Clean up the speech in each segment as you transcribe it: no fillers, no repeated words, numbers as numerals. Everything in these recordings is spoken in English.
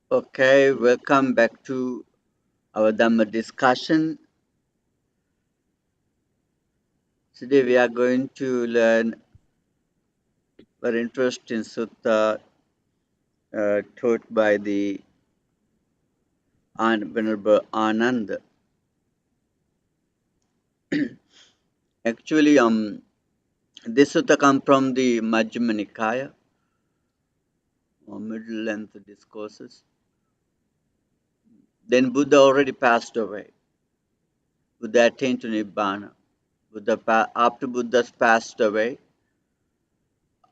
Okay, welcome back to our Dhamma discussion. Today we are going to learn very interesting sutta taught by the Venerable Ananda. Actually, this sutta comes from the Majjhima Nikaya, or middle length discourses. Then Buddha already passed away. Buddha attained to Nibbana. After Buddha passed away,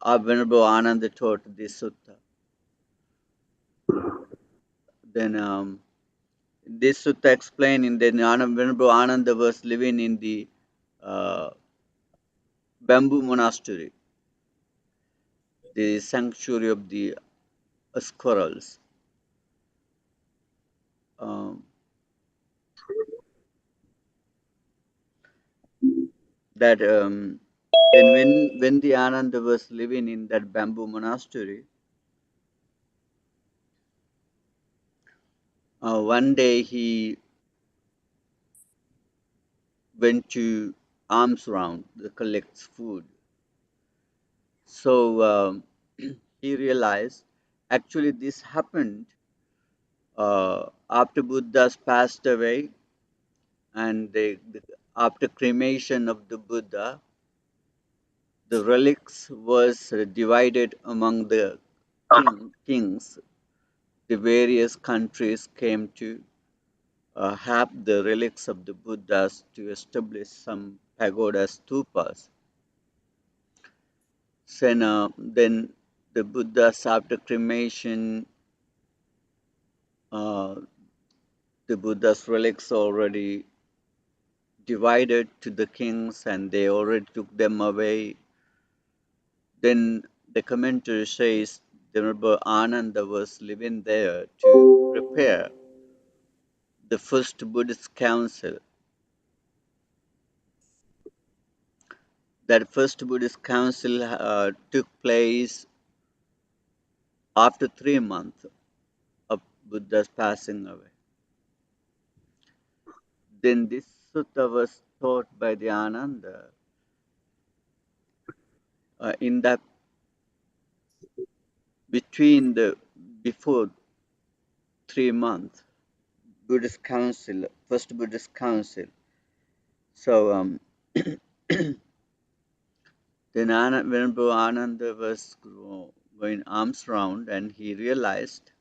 our Venerable Ananda taught this sutta. Then this sutta explaining that Venerable Ananda was living in the uh, bamboo monastery, the sanctuary of the squirrels. Um, that then when the Ananda was living in that bamboo monastery, one day he went to alms round to collect food. So he realized actually this happened after Buddha's passed away, and after cremation of the Buddha, the relics was divided among the kings. The various countries came to have the relics of the Buddhas to establish some pagodas, stupas. Then the Buddhas, after cremation, uh, the Buddha's relics already divided to the kings, and they already took them away. Then the commentary says the Venerable Ananda was living there to prepare the first Buddhist council. That first Buddhist council took place after 3 months of Buddha's passing away. Then this sutta was taught by the Ananda in that between the before 3 months Buddhist council, first Buddhist council. So then Venerable Ananda was going alms round, and he realized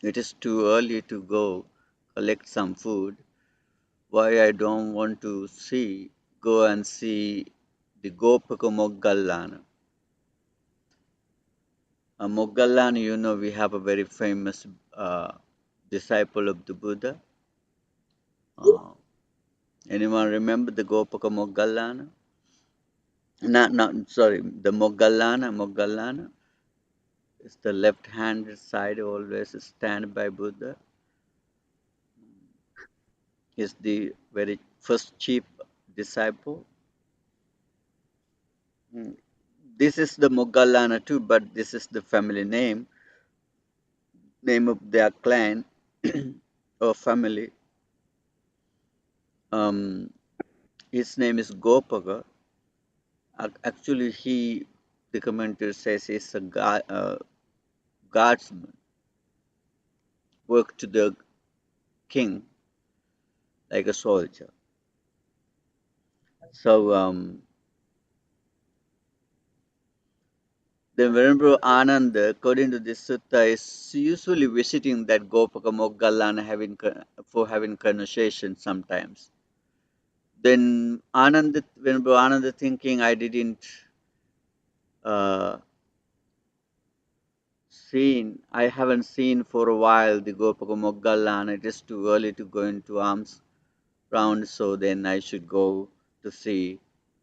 it is too early to go collect some food. Why I don't want to go and see the Gopaka Moggallana. Moggallana, we have a very famous disciple of the Buddha. Uh, Anyone remember the Gopaka Moggallana? Not sorry, the Moggallana is the left-handed side, always stand by Buddha. Is the very first chief disciple. Mm. This is the Moggallana too, but this is the family name of their clan or family. Um, his name is Gopaka. Actually, the commentator says, he's a guardsman, worked to the king like a soldier. So the Venerable Ananda, according to this sutta, is usually visiting that Gopaka Moggallana for having conversation sometimes. Then Venerable Ananda thinking, I didn't uh, I haven't seen for a while the Gopaka Moggallana. It is too early to go into alms round, so then I should go to see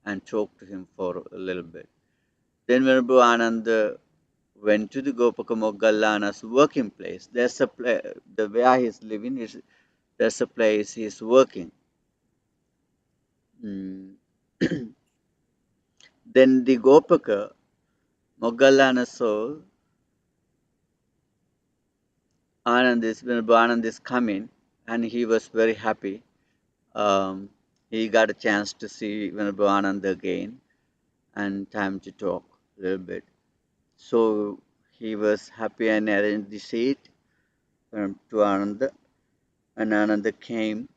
and talk to him for a little bit. Then Venerable Ananda went to the Gopaka Moggallana's working place. There's a the where he's living is there's a place he's working. Mm. Then the Gopaka Moggallana saw Anand is coming, and he was very happy. Um, he got a chance to see Venerable Anand again and time to talk a little bit. So he was happy and arranged the seat to Ananda, and Ananda came,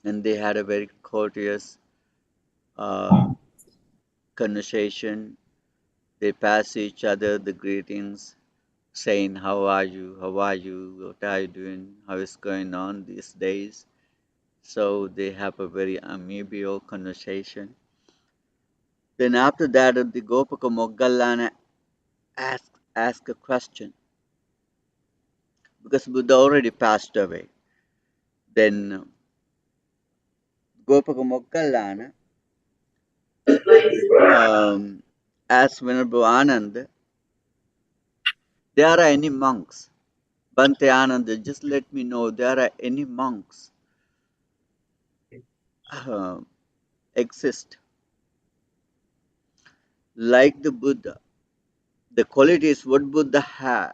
and they had a very courteous uh, conversation. They passed each other the greetings, saying, "How are you? How are you? What are you doing? How is going on these days?" So they have a very amiable conversation. Then after that, the Gopaka Moggallana asked a question because Buddha already passed away. Then Gopaka Moggallana asked Venerable Anand, there are any monks? Bhante Ananda, just let me know, there are any monks uh, exist like the Buddha? The qualities what Buddha had,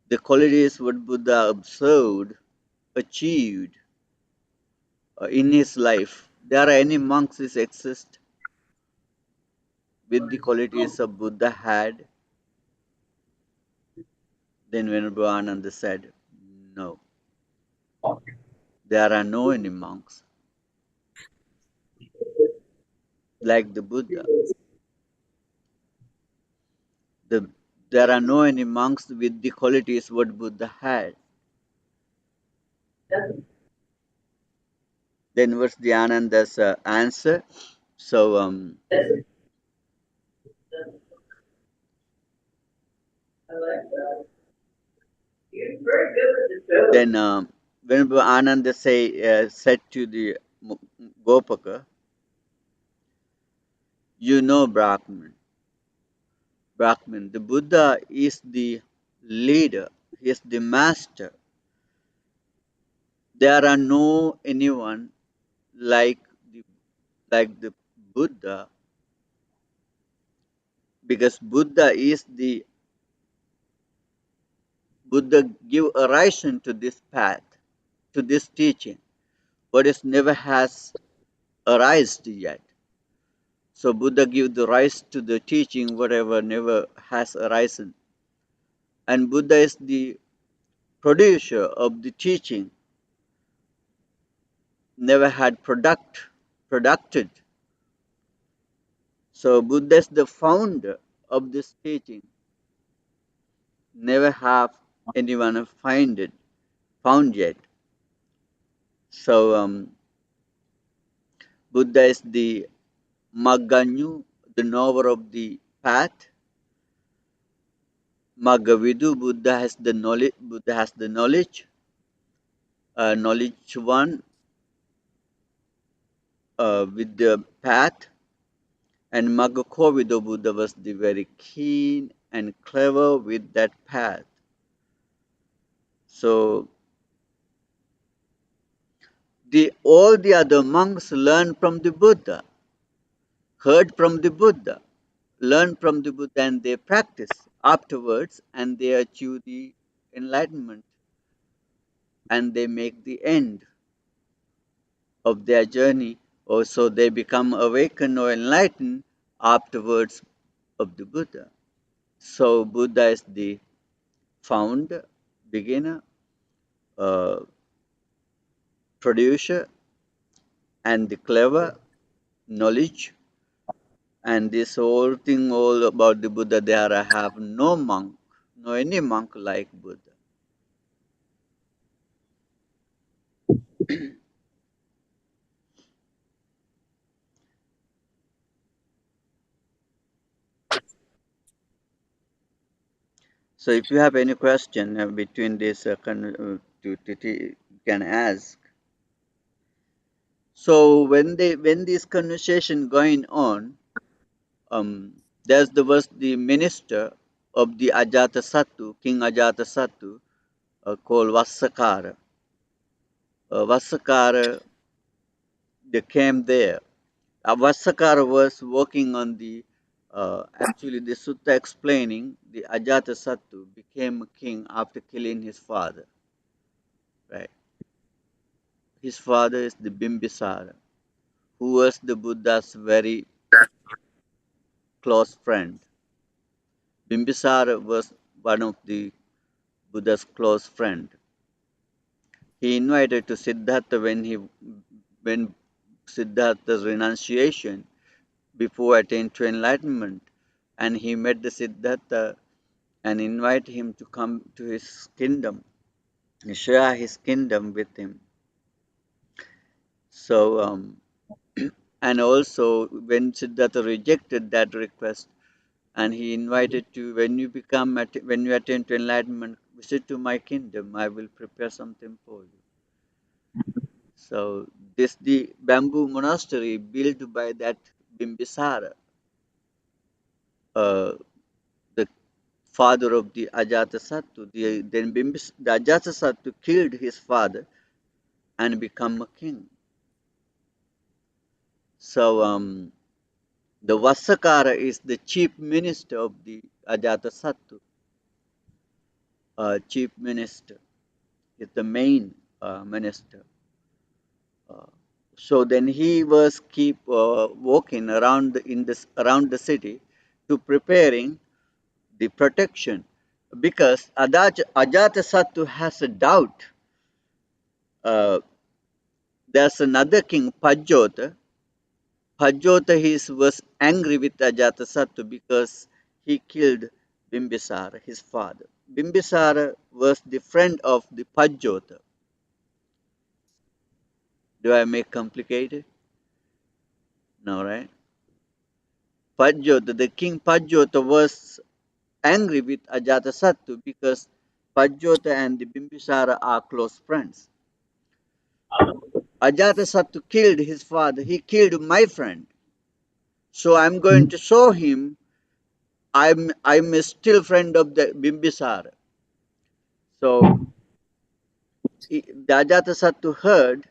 the qualities what Buddha observed, achieved in his life. There are any monks that exist with the qualities of Buddha had? Then Venerable Ananda said, no, there are no any monks like the Buddha. The, there are no any monks with the qualities what Buddha had. Then what's the Ananda's answer? So then Venerable Ananda said to the Gopaka, you know Brahman, the Buddha is the leader, he is the master. There are no anyone like the like the Buddha because Buddha give a ration to this path, to this teaching, but it never has arisen yet. So Buddha give the rise to the teaching whatever never has arisen. And Buddha is the producer of the teaching, never had produced. So Buddha is the founder of this teaching, never have anyone found yet. So Buddha is the Magganyu, the knower of the path. Maggavidu, Buddha has the knowledge one with the path. And Maggakovido Buddha was the very keen and clever with that path. So all the other monks learned from the Buddha, heard from the Buddha, learned from the Buddha, and they practice afterwards, and they achieve the enlightenment, and they make the end of their journey, or so they become awakened or enlightened afterwards of the Buddha. So Buddha is the founder, beginner, uh, producer, and the clever knowledge. And this whole thing all about the Buddha, there I have no monk, no any monk like Buddha. So if you have any question between this, you can ask. So when this conversation going on, was the minister of the Ajatasattu, King Ajatasattu, called Vassakara. Vassakara, they came there. Vassakara was working on the actually the Sutta explaining the Ajatasattu became a king after killing his father. Right? His father is the Bimbisara, who was the Buddha's very close friend. Bimbisara was one of the Buddha's close friend. He invited to Siddhartha when Siddhartha's renunciation before attaining to enlightenment, and he met the Siddhartha and invited him to come to his kingdom, share his kingdom with him. So, and also when Siddhartha rejected that request, and he invited to when you attain to enlightenment, visit to my kingdom. I will prepare something for you. So this the bamboo monastery built by that Bimbisara, uh, the father of the Ajatasattu. The Ajatasattu killed his father and become a king. So the Vasakara is the chief minister of the Ajatasattu. Chief minister is the main minister. Uh, so then he was keep walking around the city to preparing the protection because Ajatasattu has a doubt. Uh, there's another king, Pajjota. Pajjota was angry with Ajatasattu because he killed Bimbisara, his father. Bimbisara was the friend of the Pajjota. Do I make complicated? No, right? Pajjota, the king Pajjota was angry with Ajatasattu because Pajjota and the Bimbisara are close friends. Ajatasattu killed his father. He killed my friend. So I'm going to show him I'm a still friend of the Bimbisara. So the Ajatasattu heard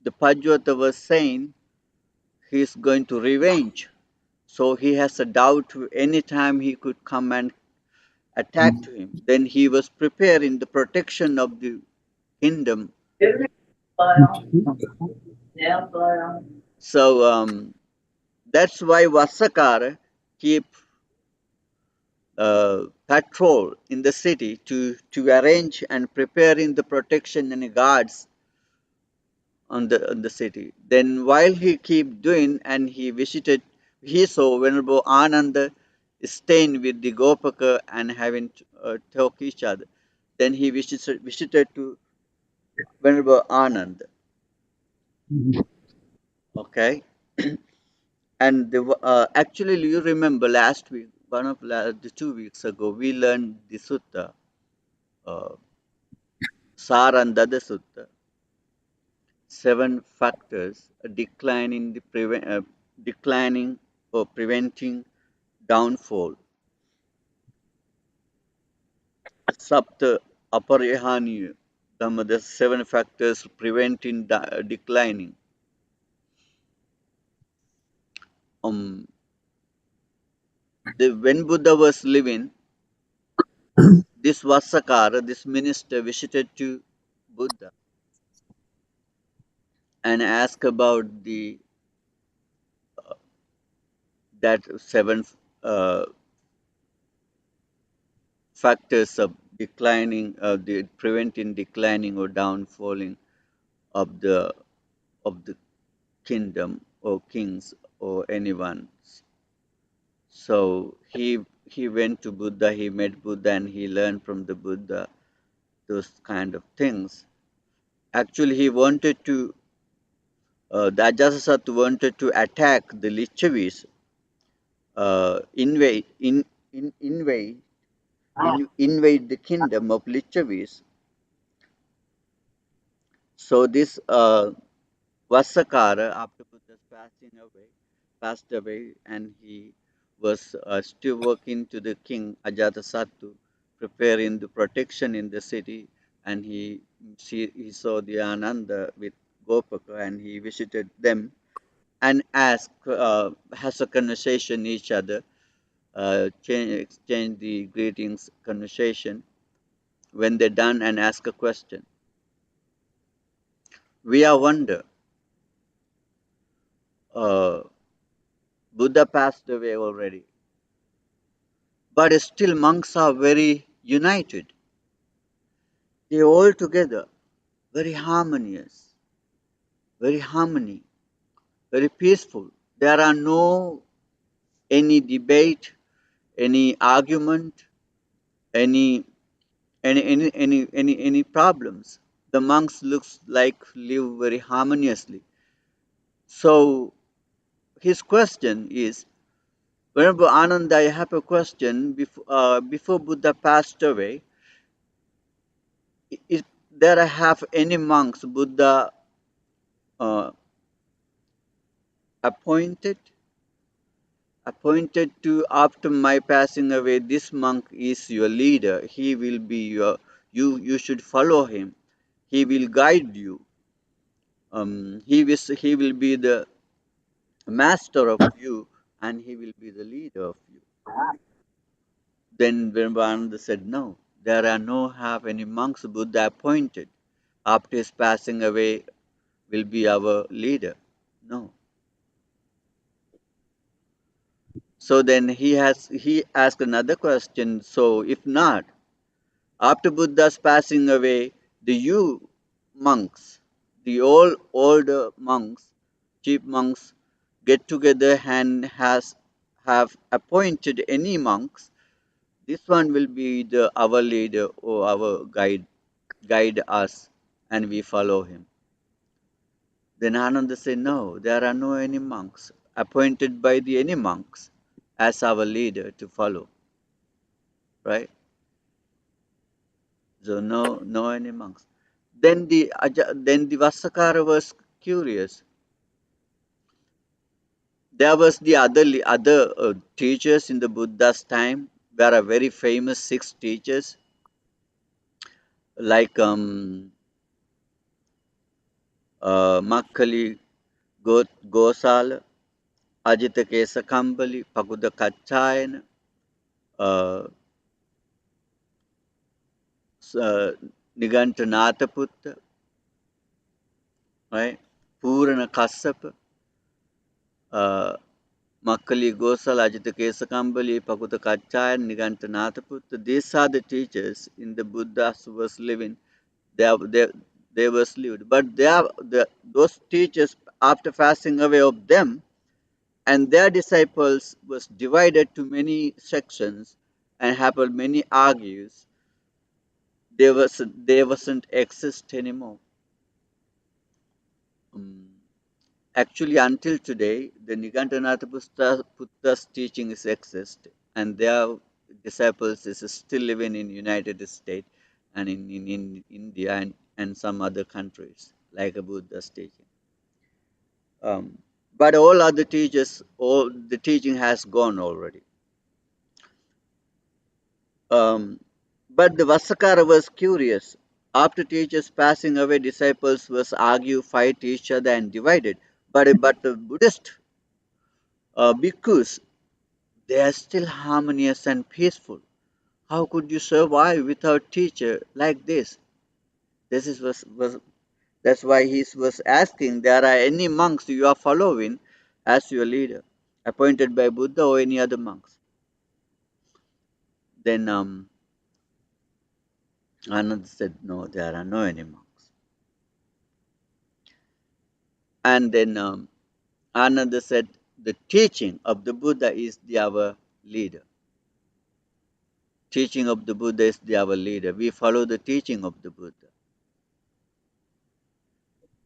the Pajjota was saying he's going to revenge. So he has a doubt any time he could come and attack to him. Then he was preparing the protection of the kingdom. So that's why Vasakara keep patrol in the city to arrange and preparing the protection and guards on the city. Then while he keep doing and he saw Venerable Ananda staying with the Gopaka and having talk each other. Then he visited to Venerable Ananda. Okay. And actually, you remember last week, the 2 weeks ago, we learned the sutta, uh, Sarandada Sutta, seven factors declining or preventing downfall. Sapta Aparihaniya Dhamma, the seven factors preventing declining. Um, when Buddha was living, this Vasakara, this minister, visited to Buddha and asked about the that seven uh, factors of the preventing declining or downfalling of the kingdom or kings or anyone. So he went to Buddha, he met Buddha, and he learned from the Buddha those kind of things. Actually, the Ajatasattu wanted to attack the Lichavis, invade in invade invade the kingdom of Lichavis. So this Vasakara, after Buddha's passed away, and he was still working to the king Ajatasattu, preparing the protection in the city, and he saw the Ananda with Gopaka, and he visited them and has a conversation each other. exchange the greetings conversation. When they're done and ask a question, we are wonder. Uh, Buddha passed away already, but still monks are very united. They all together, very harmonious, very harmony, very peaceful. There are no any debate, any argument, any any problems. The monks looks like live very harmoniously. So his question is, whenever Ananda, I have a question. Before Buddha passed away, is there have any monks Buddha uh, appointed? Appointed to after my passing away, this monk is your leader. He will be your you should follow him. He will guide you. He will be the master of you, and he will be the leader of you. Then Vivekananda said, no, there are no have any monks Buddha appointed. After his passing away will be our leader. No. So then he asked another question. So if not, after Buddha's passing away, the you monks, the all older monks, chief monks, get together and have appointed any monks. This one will be the our leader or our guide us, and we follow him. Then Ananda said, no, there are no any monks appointed by the any monks as our leader to follow, right? So no any monks. Then the Vassakara was curious. There was the other teachers in the Buddha's time. There are very famous six teachers like Makkali Gosala, Ajita Kesakambali, Paguda Kachayana, uh, Nigantanathaputta, right? Purana Kassapa, uh, Makkali Gosala, Ajita Kesakambali, Paguda Kachayana, Nigantanathaputta. These are the teachers in the Buddhas who was living. They, are, they, they was lived. But those teachers, after passing away of them, and their disciples was divided to many sections and have many argues. They wasn't exist anymore. Um, Actually, until today, the Putta's teaching is exist, and their disciples is still living in United States and in India and some other countries like a Buddha's teaching. Um, but all other teachers, all the teaching has gone already. Um, but the Vassakara was curious. After teachers passing away, disciples was argue, fight each other, and divided. But the Buddhist bhikkhus, they are still harmonious and peaceful. How could you survive without teacher like this? Was that's why he was asking. There are any monks you are following as your leader, appointed by Buddha or any other monks? Then Anand said, no, there are no any monks. And then Ananda said, the teaching of the Buddha is our leader. Teaching of the Buddha is our leader. We follow the teaching of the Buddha.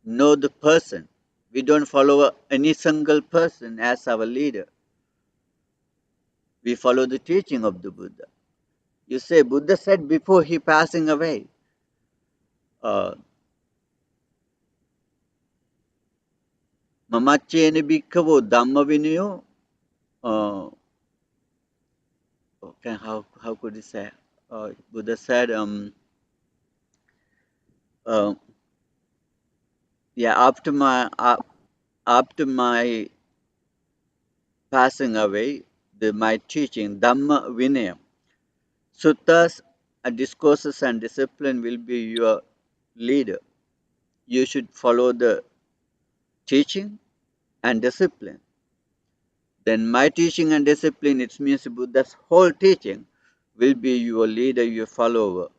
Know the person. We don't follow any single person as our leader. We follow the teaching of the Buddha. You say Buddha said before he passing away, uh, Mamachene bhikkhavo Dhamma vinayo. Okay, how could he say? Buddha said, uh, yeah, after my passing away, my teaching, Dhamma Vinaya. Suttas, discourses and discipline will be your leader. You should follow the teaching and discipline. Then my teaching and discipline, it means Buddha's whole teaching will be your leader, your follower.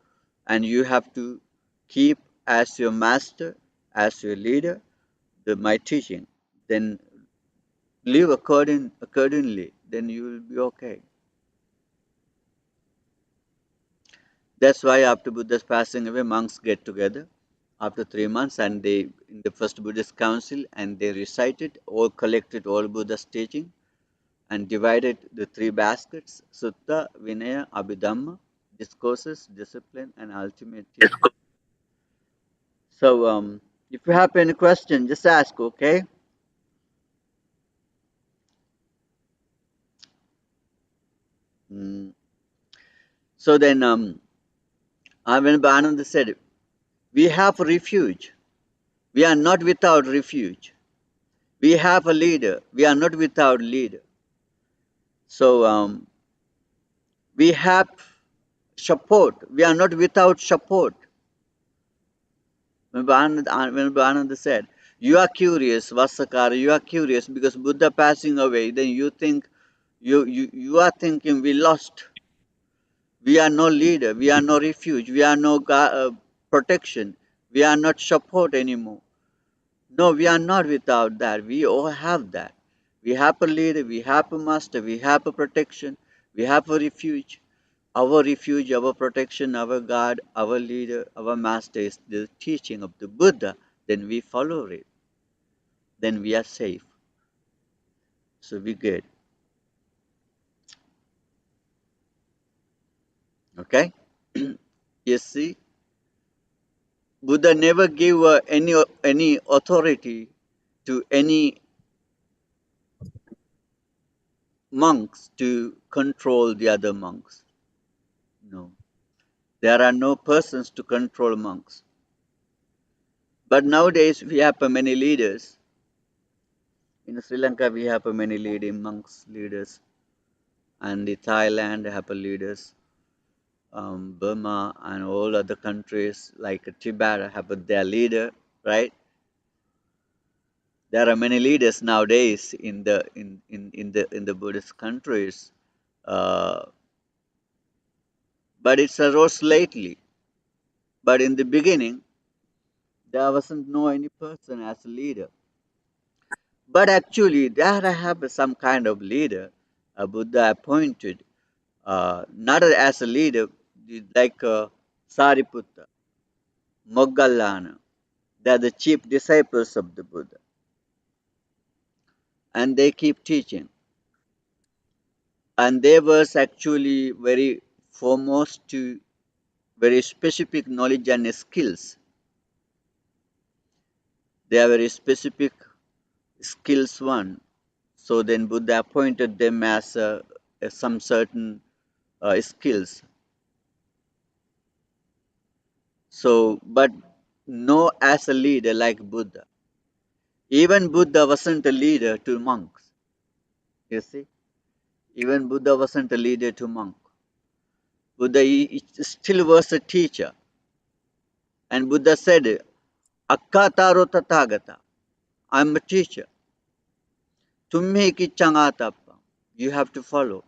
And you have to keep as your master, as your leader, my teaching. Then live accordingly. Then you will be okay. That's why after Buddha's passing away, monks get together after 3 months and they in the first Buddhist council and they recited or collected all Buddha's teaching and divided the three baskets: Sutta, Vinaya, Abhidhamma, discourses, discipline, and ultimate teaching. So, if you have any question, just ask, okay? Mm. So then, Ananda said, we have refuge. We are not without refuge. We have a leader. We are not without leader. So, we have support. We are not without support. When Ananda said, you are curious, Vasakara, you are curious because Buddha passing away, then you think, you are thinking we lost. We are no leader, we are no refuge, we are no protection, we are not support anymore. No, we are not without that. We all have that. We have a leader, we have a master, we have a protection, we have a refuge. Our refuge, our protection, our God, our leader, our master is the teaching of the Buddha. Then we follow it. Then we are safe. So we good. Okay? You see, Buddha never gave any authority to any monks to control the other monks. No. There are no persons to control monks. But nowadays we have many leaders. In Sri Lanka we have many leading monks, leaders. And in Thailand have leaders. Burma and all other countries like Tibet have their leader, right? There are many leaders nowadays in the Buddhist countries, uh, but it's arose lately. But in the beginning, there wasn't no any person as a leader. But actually, there I have some kind of leader, a Buddha appointed, not as a leader, like Sariputta, Moggallana. They are the chief disciples of the Buddha, and they keep teaching. And they was actually very foremost to very specific knowledge and skills. They are very specific skills one. So then Buddha appointed them as some certain skills. So, but no as a leader like Buddha. Even Buddha wasn't a leader to monks. You see, even Buddha wasn't a leader to monk. Buddha he still was a teacher. And Buddha said, Akka taro tathagata. I'm a teacher. Tumhe kichangata. You have to follow.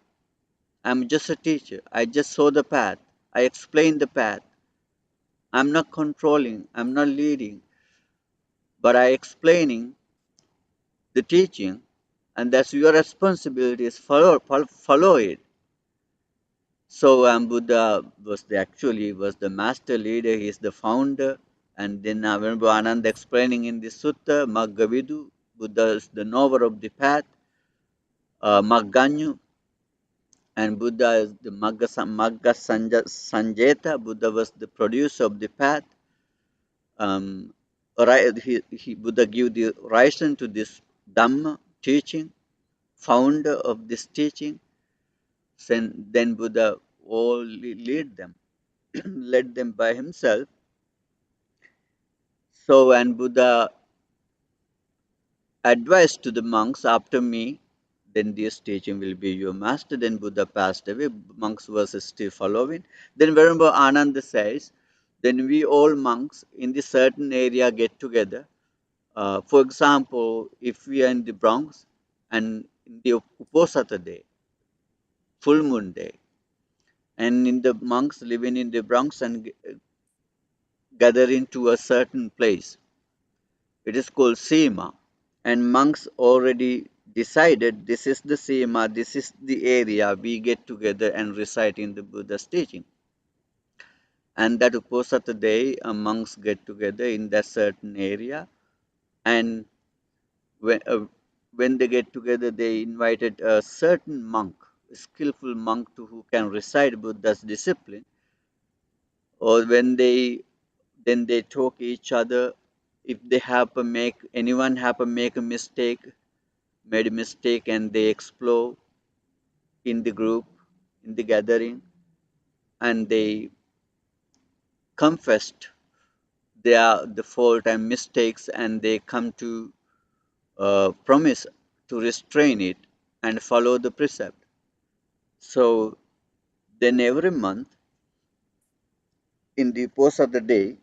I'm just a teacher. I just saw the path. I explain the path. I'm not controlling. I'm not leading. But I explaining the teaching, and that's your responsibility is follow it. So Buddha was the master leader. He's the founder. And then when Ananda explaining in the Sutta, Maggavidu, Buddha is the knower of the path, Magganyu, and Buddha is the Sanjeta. Buddha was the producer of the path. Buddha gave the reason to this Dhamma teaching, founder of this teaching. Then Buddha all lead them, led them by himself. So, and Buddha advised to the monks after me, then this teaching will be your master. Then Buddha passed away, monks were still following. Then wherever Ananda says, then we all monks in this certain area get together. For example, if we are in the Bronx and in the Uposatha day, full moon day, and in the monks living in the Bronx and gathering to a certain place, it is called Sema. And monks already decided this is the Sema, this is the area we get together and recite in the Buddha's teaching. And that Uposatha day, monks get together in that certain area, and when, uh, when they get together, they invited a certain monk, a skillful monk to who can recite Buddha's discipline. Or when they then they talk each other. If they happen make anyone happen make a mistake, made a mistake, and they explore in the group, in the gathering, and they confessed their the fault and mistakes, and they come to promise to restrain it and follow the precept. So then every month in the post of the day,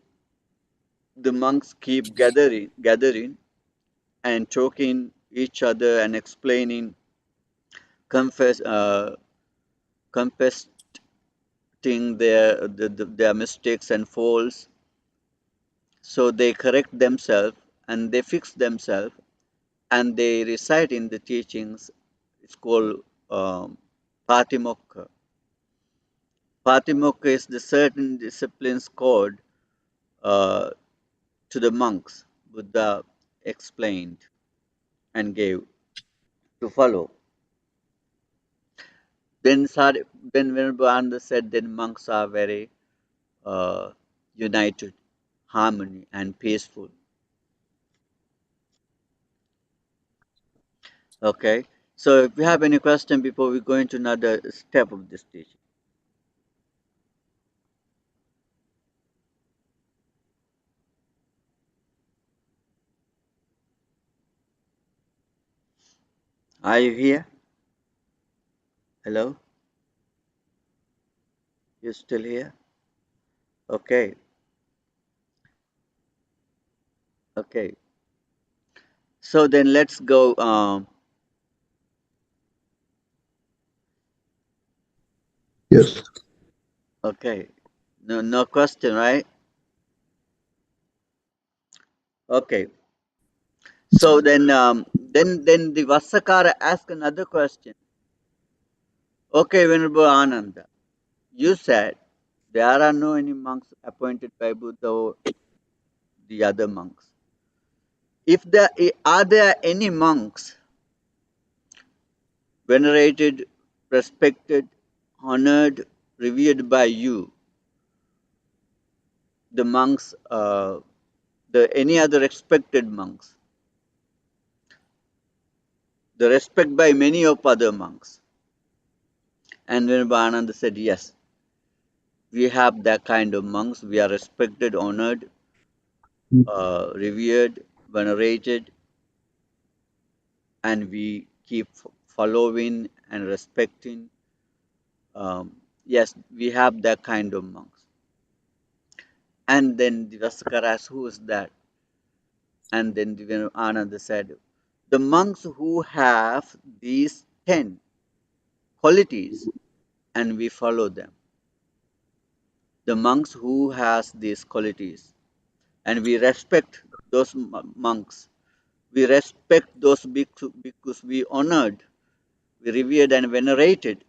the monks keep gathering and talking each other and explaining, confess, confessing their mistakes and faults. So they correct themselves and they fix themselves and they recite in the teachings. It's called Patimokkha. Patimokkha is the certain disciplines code uh, to the monks Buddha explained and gave to follow. Then, then Venerable said, then monks are very uh, united, harmony, and peaceful. Okay. So, if you have any question before we go into another step of this teaching, are you here? Hello, you still here? Okay. Okay. So then let's go. Yes. Okay. No, no question, right? Okay. So then the Vasakara asked another question. Okay, Venerable Ananda, you said there are no any monks appointed by Buddha or the other monks. If there are there any monks venerated, respected, honored, revered by you, the monks, the any other respected monks, the respect by many of other monks? And Venerable Ananda said, yes, we have that kind of monks. We are respected, honored, revered, venerated, and we keep following and respecting. Yes, we have that kind of monks. And then the Vasakara asked, who is that? And then the Ananda said, the monks who have these 10 qualities and we follow them. The monks who has these qualities and we respect those monks. We respect those bhikkhus we honored, we revered and venerated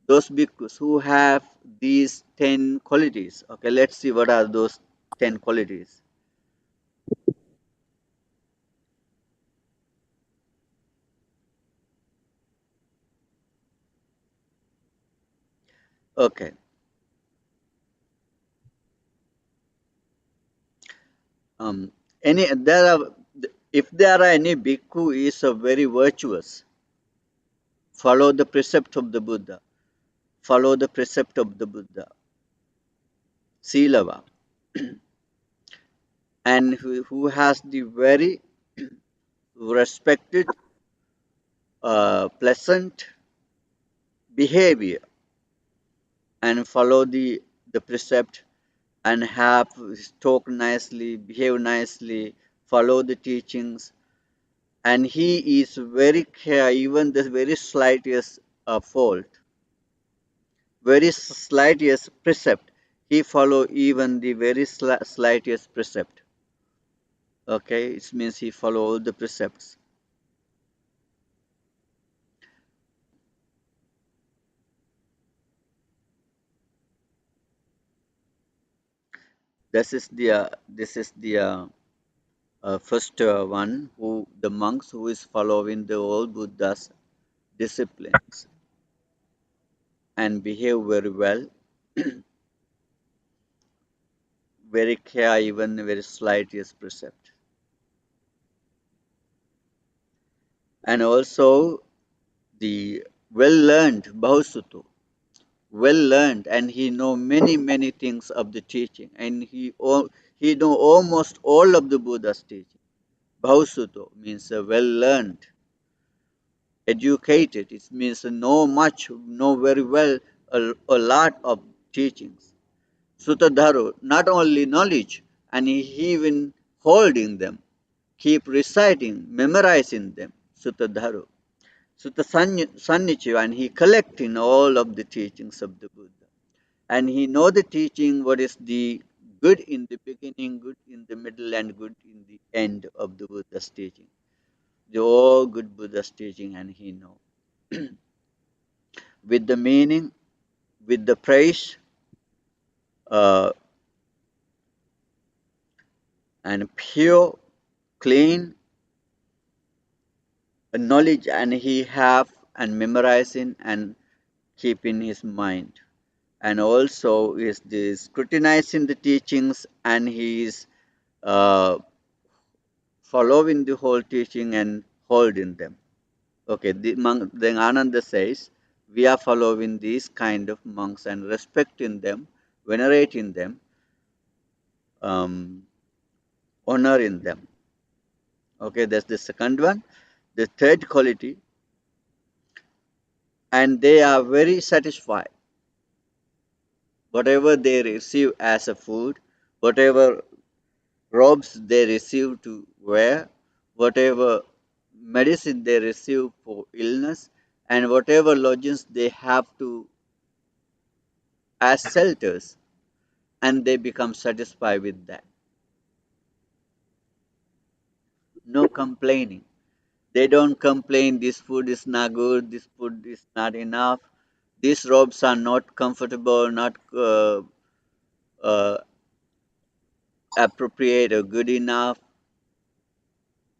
those bhikkhus who have these 10 qualities. Okay, let's see what are those 10 qualities. Okay. Um, any there are if there are any bhikkhu is a very virtuous, follow the precept of the Buddha, follow the precept of the Buddha, Silava, and who has the very respected pleasant behavior and follow the precept and have talk nicely, behave nicely, follow the teachings, and he is very care even the very slightest fault, very slightest precept. He follow even the very slightest precept. Okay, it means he follow all the precepts. This is the first one who the monks who is following the old Buddha's disciplines and behave very well, very care even very slightest precept. And also the well learned Bahusutu, well learned, and he know many things of the teaching, and he know almost all of the Buddha's teaching. Bahusutu means well learned, educated. It means know much, know very well a lot of teachings. Sutadharu, not only knowledge, and he even holding them, keep reciting, memorizing them. Sutadharu. Sutta Sannichi, and he collecting all of the teachings of the Buddha. And he know the teaching, what is the good in the beginning, good in the middle, and good in the end of the Buddha's teaching. The all good Buddha's teaching, and he know. With the meaning, with the praise, uh, and pure, clean knowledge, and he have and memorizing and keep in his mind. And also is the scrutinizing the teachings, and he is uh, following the whole teaching and holding them. Okay, then Ananda says, we are following these kind of monks and respecting them, venerating them, um, honoring them. Okay, that's the second one. The third quality, and they are very satisfied. Whatever they receive as a food, whatever robes they receive to wear, whatever medicine they receive for illness, and whatever lodgings they have to as shelters, and they become satisfied with that. No complaining. They don't complain, this food is not good, this food is not enough, these robes are not comfortable, not uh, appropriate or good enough.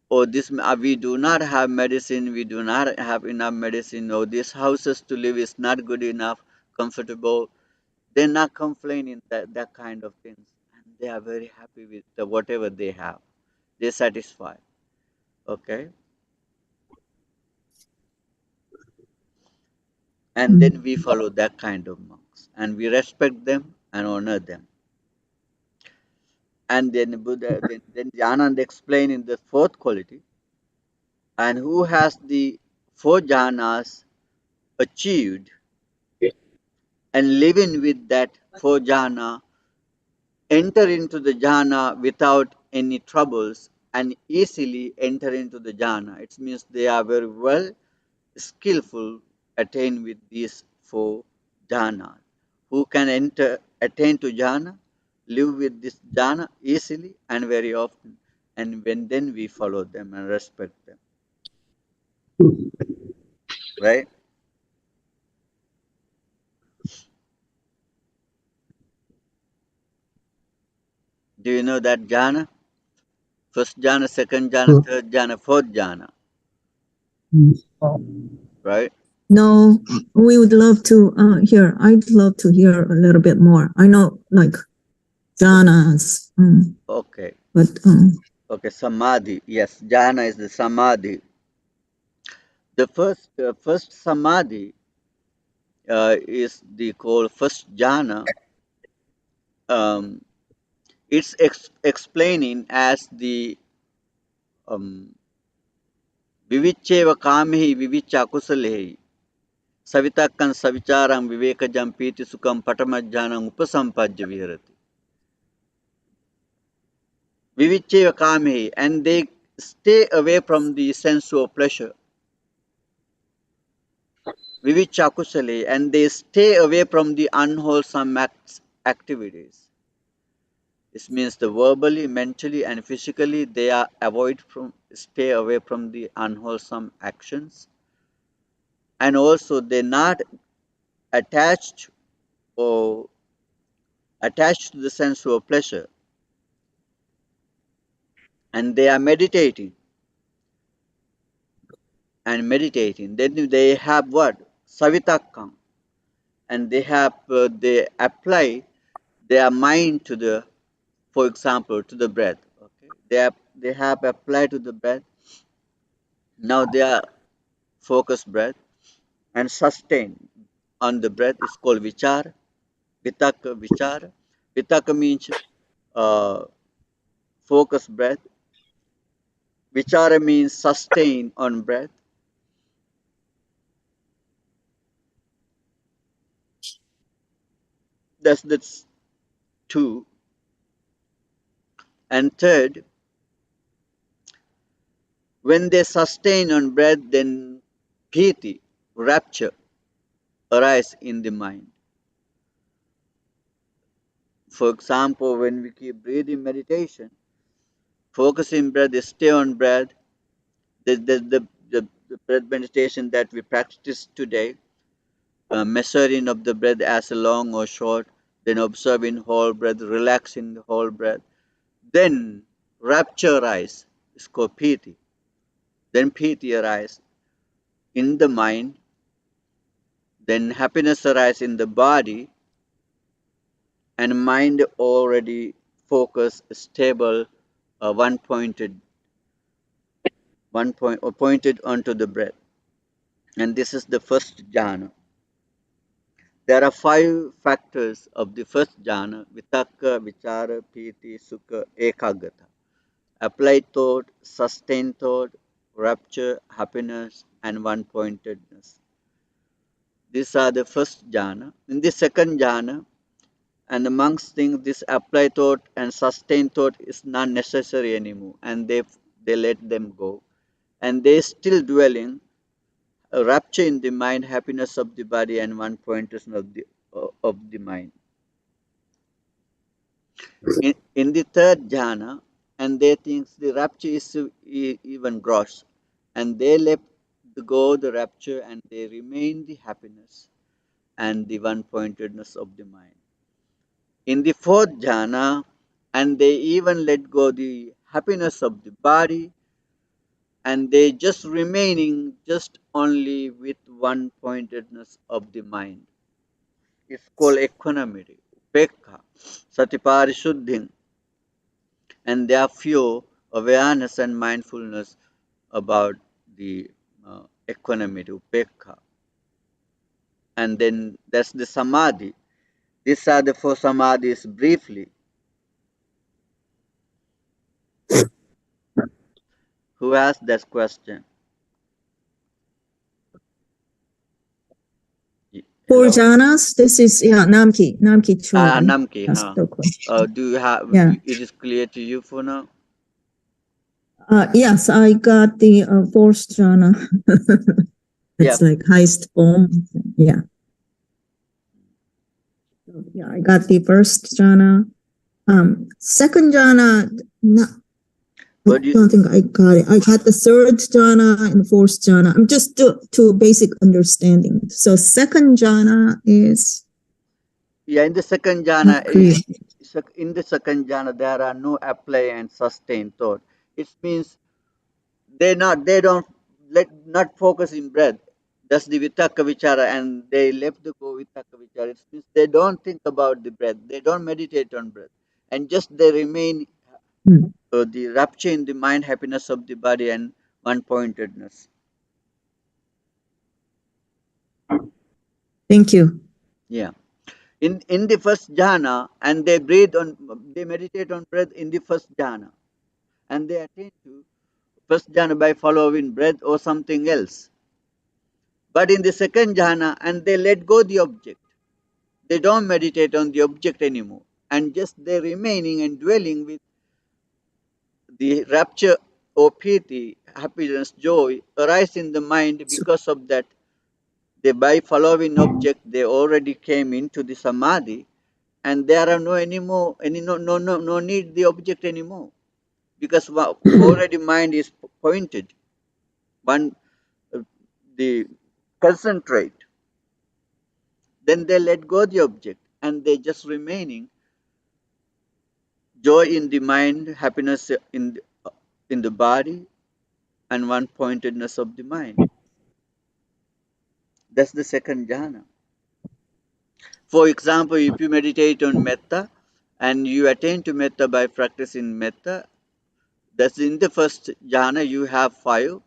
Or this we do not have medicine, we do not have enough medicine, or these houses to live is not good enough, comfortable. They're not complaining that kind of things. And they are very happy with whatever they have. They're satisfied. Okay? And then we follow that kind of monks. And we respect them and honor them. And then Buddha, then Anand explained in the fourth quality, and who has the four jhanas achieved and living with that four jhana, enter into the jhana without any troubles and easily enter into the jhana. It means they are very well skillful attain with these four jhanas. Who can attain to jhana, live with this jhana easily and very often. And when then we follow them and respect them. Right? Do you know that jhana? First jhana, second jhana, third jhana, fourth jhana. Right? No, we would love to hear. I'd love to hear a little bit more. I know, like jhanas, Okay. but Okay, samadhi. Yes, jhana is the samadhi. The first samadhi is the called first jhana. Um, it's explaining as the um, Vivicheva kamehi vivicha kusalehi. Savitakkan savicharam vivekajam piti sukam patamajjanam upasampajya viharati. Vivicheva kamehi, and they stay away from the sensual pleasure. Vivicha kusale, and they stay away from the unwholesome activities. This means the verbally, mentally, and physically they are stay away from the unwholesome actions, and also they're not attached or attached to the sensual pleasure, and they are meditating. Then they have what? Savitakam, and they apply their mind to the, for example, to the breath. Okay, they have applied to the breath. Now they are focused breath and sustain on the breath is called vichar. Vitaka vichar. Vitaka means uh, focused breath. Vichara means sustain on breath. That's two. And third, when they sustain on breath, then piti, rapture, arise in the mind. For example, when we keep breathing meditation, focusing breath, stay on breath, the breath meditation that we practice today, measuring of the breath as long or short, then observing whole breath, relaxing the whole breath, then rapture arise, is called piti. Then piti arise in the mind, then happiness arise in the body, and mind already focused, stable, one pointed, one point or pointed onto the breath. And this is the first jhana. There are five factors of the first jhana: vitaka, vichara, piti, sukha, ekagata. Applied thought, sustained thought, rapture, happiness, and one pointedness. These are the first jhana. In the second jhana, and amongst things, this applied thought and sustained thought is not necessary anymore, and they let them go, and they still dwelling a rapture in the mind, happiness of the body, and one pointedness of the mind. In the third jhana, and they think the rapture is even gross, and they let go the rapture, and they remain the happiness and the one pointedness of the mind. In the fourth jhana, and they even let go the happiness of the body, and they just remaining just only with one pointedness of the mind. It's called equanimity, upekha, satiparishuddhin, and there are few awareness and mindfulness about the equanimity, upekha. And then that's the samadhi. These are the four samadhis briefly. Who asked that question? For Hello? jhanas, this is Namki Chaudhary Namki, asked huh? the question. Do you have, Yeah. it is clear to you for now? Yes, I got the fourth jhana. It's Yeah. like highest form. Yeah. Yeah, I got the first jhana. Second jhana, no, I don't think I got it. I got the third jhana and the fourth jhana. I'm just to basic understanding. So second jhana is in the second jhana, there are no apply and sustain thought. It means they don't not focus in breath. That's the vitaka vichara, and they left the go vitaka vichara. It means they don't think about the breath. They don't meditate on breath, and just they remain the rapture in the mind, happiness of the body, and one pointedness. Thank you. Yeah. In the first jhana, and they meditate on breath in the first jhana, and they attain to first jhana by following breath or something else. But in the second jhana, and they let go the object. They don't meditate on the object anymore, and just they're remaining and dwelling with the rapture or piti, happiness, joy arise in the mind. Because of that, they by following object they already came into the samadhi, and there are no anymore any no need the object anymore, because already mind is pointed one the concentrate. Then they let go the object, and they just remaining joy in the mind, happiness in the body, and one pointedness of the mind. That's the second jhana. For example, if you meditate on metta and you attain to metta by practicing metta, that's in the first jhana you have five,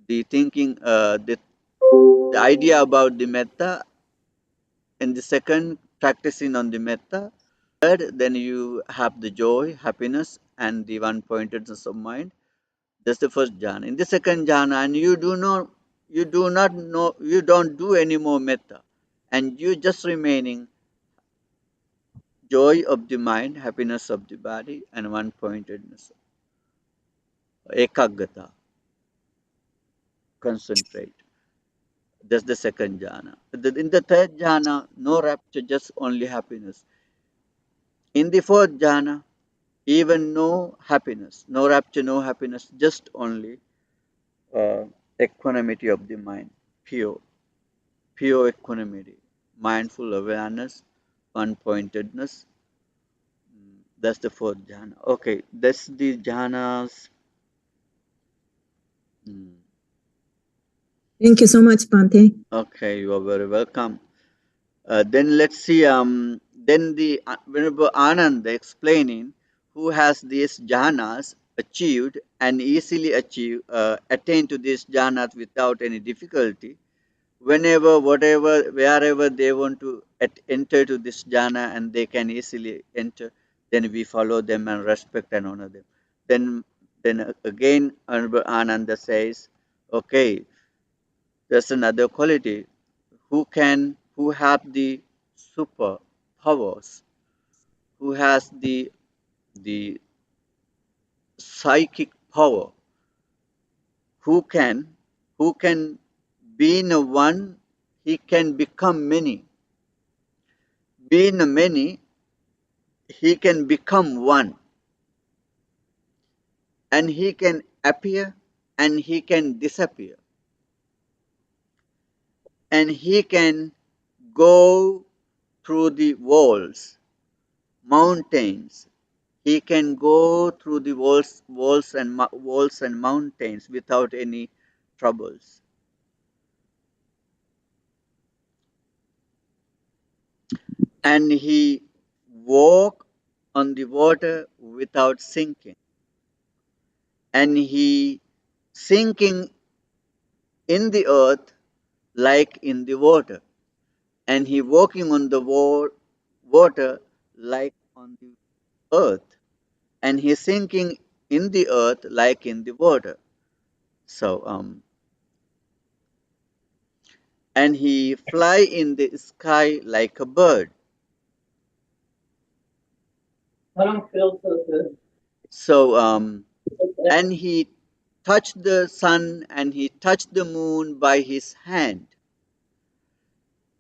the thinking, the idea about the metta. In the second, practicing on the metta. Third, then you have the joy, happiness, and the one pointedness of mind. That's the first jhana. In the second jhana, and you do not know, you don't do any more metta, and you just remaining joy of the mind, happiness of the body, and one pointedness, ekaggata, concentrate. That's the second jhana. In the third jhana, no rapture, just only happiness. In the fourth jhana, even no happiness, no rapture, no happiness, just only uh, equanimity of the mind, pure, pure equanimity, mindful awareness, one pointedness. That's the fourth jhana. Okay, that's the jhanas. Mm. Thank you so much, Bante. Okay, you are very welcome. Then let's see. Then the Venerable Ananda explaining who has these jhanas achieved and easily attain to these jhanas without any difficulty. Whenever, whatever, wherever they want to enter to this jhana and they can easily enter, then we follow them and respect and honor them. Then again, Venerable Ananda says, okay, there's another quality who have the super powers, who has the psychic power, who can who can being a one, he can become many. Being a many, he can become one, and he can appear and he can disappear, and he can go through the walls, mountains. He can go through the walls and mountains without any troubles. And he walk on the water without sinking. And he sinking in the earth like in the water. And he walking on the water like on the earth. And he sinking in the earth like in the water. So and he fly in the sky like a bird. So and he touched the sun and he touched the moon by his hand.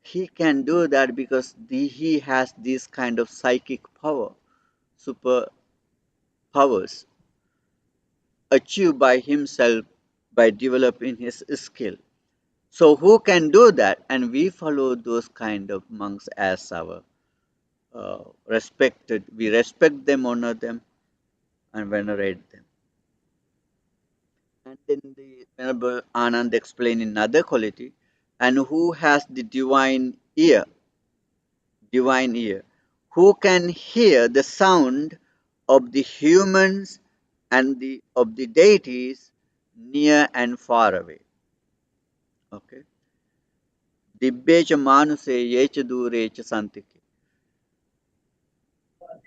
He can do that because he has this kind of psychic power, super powers achieved by himself by developing his skill. So who can do that? And we follow those kind of monks as our respected. We respect them, honor them, and venerate them. And then the Venerable Anand explained another quality, and who has the divine ear, who can hear the sound of the humans and of the deities near and far away. Okay. Dibbecha manuse yecha durecha santike.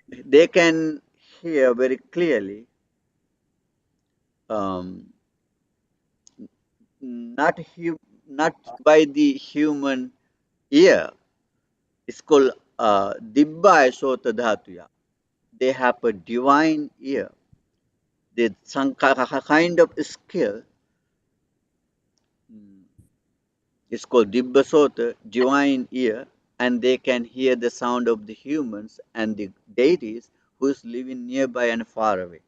They can hear very clearly um, not not by the human ear. It's called Dibba Sota Dhatuya. They have a divine ear. They some kind of skill. mm, It's called Dibba Sota, divine ear, and they can hear the sound of the humans and the deities who is living nearby and far away,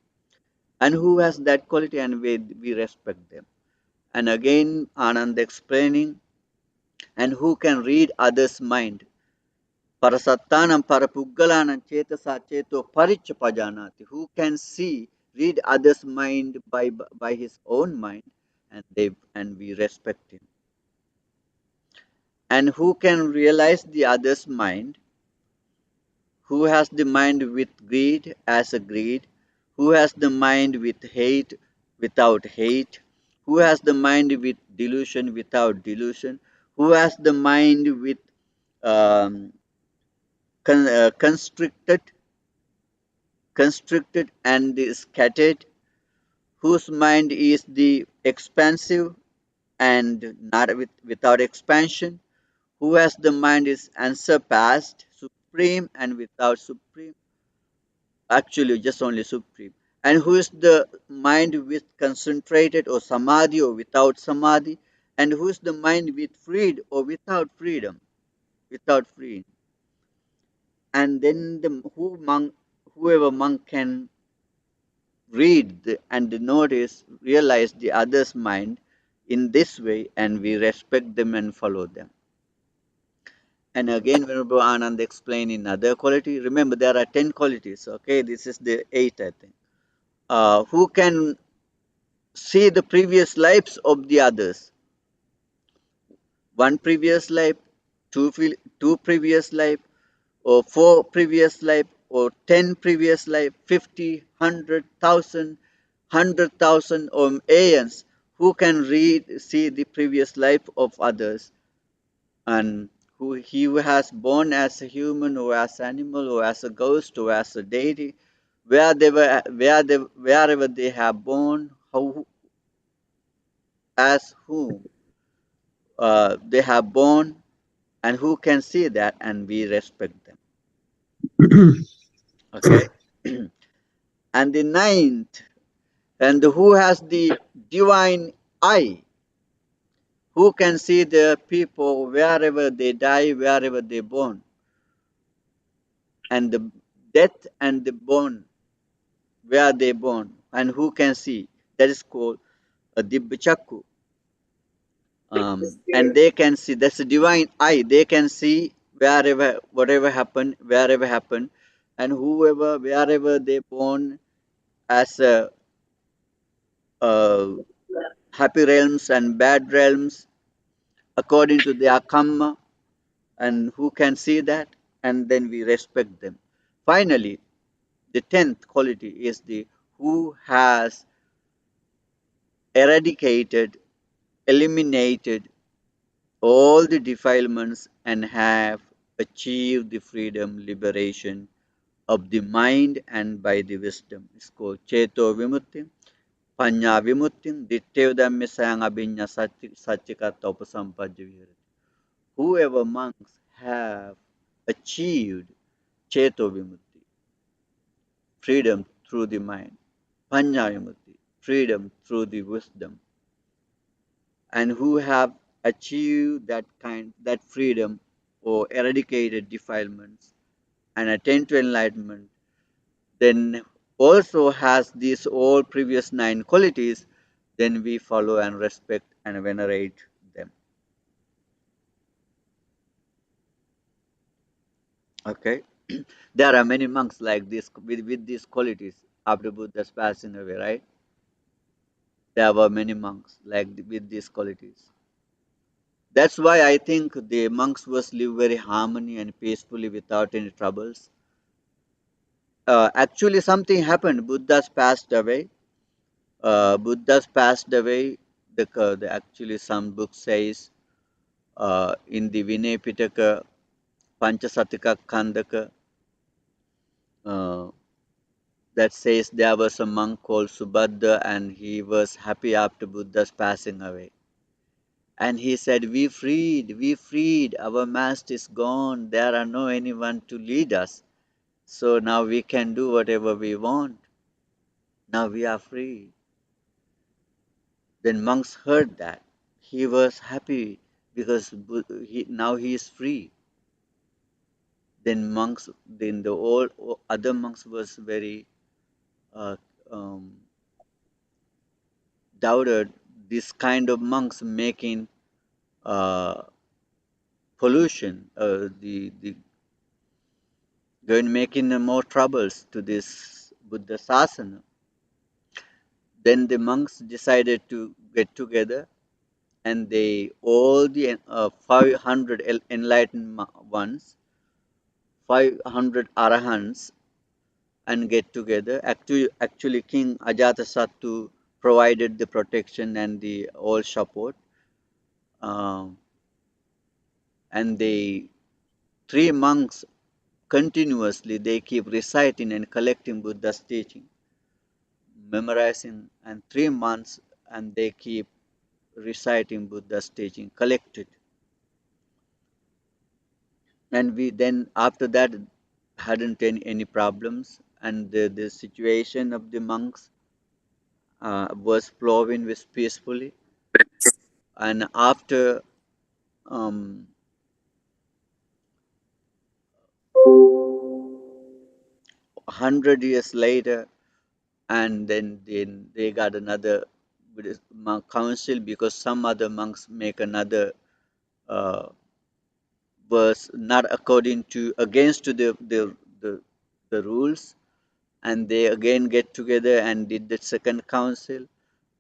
and who has that quality, and we respect them. And again, Anand explaining, and who can read others' mind. Parasattanam parapuggalanam chetasa cheto parichapajanati. Who can see, read others' mind by his own mind, and we respect him. And who can realize the other's mind, who has the mind with greed as a greed, who has the mind with hate without hate, who has the mind with delusion without delusion, who has the mind with um, constricted, and scattered, whose mind is the expansive and not without expansion, who has the mind is unsurpassed, supreme and without supreme, actually just only supreme, and who is the mind with concentrated or samadhi or without samadhi, and who is the mind with freed or without freedom, without freeing. And then whoever monk can read and notice, realize the other's mind in this way, and we respect them and follow them. And again, Venerable Anand explained in other quality. Remember, there are 10 qualities. Okay, this is the eighth, I think. Who can see the previous lives of the others? One previous life, two previous life, or four previous life, or 10 previous life, 50, 100,000, 100,000, or aeons. Who can see the previous life of others, and who has born as a human or as an animal or as a ghost or as a deity, wherever they have born, how, as whom they have born, and who can see that, and we respect them. Okay. And the ninth, and who has the divine eye, who can see the people wherever they die, wherever they born, and the death and the born where they born, and who can see. That is called a Dibbachakku. And they can see, that's a divine eye. They can see whatever happened, wherever happened, and wherever they born as happy realms and bad realms according to their karma, and who can see that, and then we respect them. Finally, the 10th quality is the who has eradicated, eliminated all the defilements and have achieved the freedom, liberation of the mind and by the wisdom. It's called Cheto Vimutti, Panya Vimutti, Dityevdhamya Sang Abhinya Satchikata Upasampajya. Whoever monks have achieved Cheto Vimutti, freedom through the mind, Panya Vimutti, freedom through the wisdom, and who have achieved that freedom or eradicated defilements and attained to enlightenment, then also has these all previous 9 qualities, then we follow and respect and venerate them. Okay. There are many monks like this with these qualities after Buddha's passing away, right? There were many monks with these qualities. That's why I think the monks was live very harmony and peacefully without any troubles. Actually, something happened. Buddha's passed away. Buddha's passed away. Actually, some book says in the Vinay Pitaka, Panchasatika Khandaka, uh, that says there was a monk called Subhadra and he was happy after Buddha's passing away. And he said, we freed, our master is gone, there are no anyone to lead us. So now we can do whatever we want. Now we are free. Then monks heard that. He was happy because now he is free. Then the all other monks was very uh, um, doubted this kind of monks making uh, pollution, the going making more troubles to this Buddha Sasana. Then the monks decided to get together and they all the 500 enlightened ones, 500 arahants, and get together. Actually, King Ajatasattu provided the protection and the all support. Um, and they three monks continuously they keep reciting and collecting Buddha's teaching, memorizing, and 3 months, and they keep reciting Buddha's teaching, collected. And we then after that hadn't any problems, and the situation of the monks was flowing with peacefully. And after 100 years later, and then they got another Buddhist monk council because some other monks make another uh, verse not according to against to the rules, and they again get together and did the second council.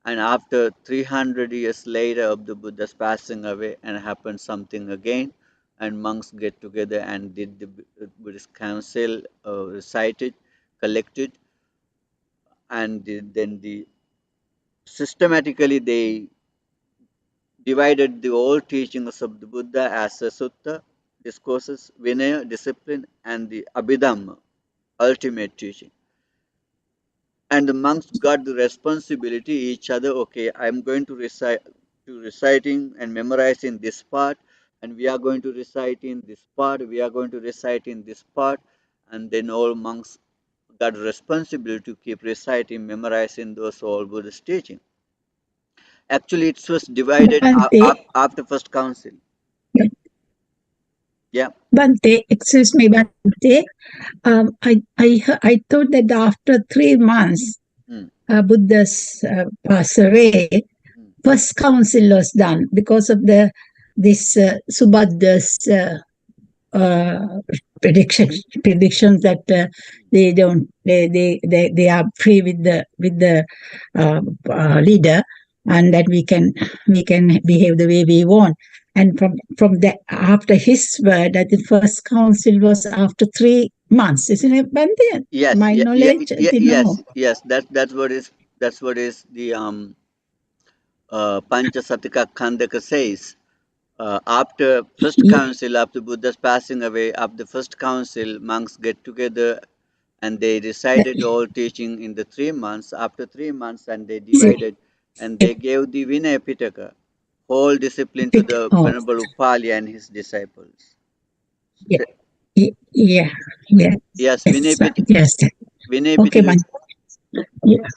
And after 300 years later of the Buddha's passing away, and happened something again, and monks get together and did the Buddhist council, recited, collected, and then the systematically they divided the old teachings of the Buddha as a sutta, discourses, vinaya, discipline, and the abhidhamma, ultimate teaching. And the monks got the responsibility each other. Okay, I'm going to reciting and memorizing this part, and we are going to recite in this part. We are going to recite in this part, and then all monks got responsibility to keep reciting, memorizing those all Buddhist teaching. Actually, it was divided Bante, after first council. Yeah. Bante, excuse me, Bante. I thought that after 3 months, Mm. Buddha's passed away. First council was done because of this Subhadda's predictions that they are free with the leader, and that we can behave the way we want. And from that, after his word, that the first council was after 3 months, isn't it, Bante? Yes. My knowledge, I didn't know. Yes. That's what is the Panchasatika Khandaka says. After first council, after Buddha's passing away, after first council, monks get together and they recited all teaching in the 3 months. After 3 months, and they divided and they gave the Vinaya Pitaka, whole discipline to the Oh, Venerable Upali and his disciples. yeah, yeah, yeah. Yes, Yes. Vinaya Okay, Pitaka. Bante. Yeah.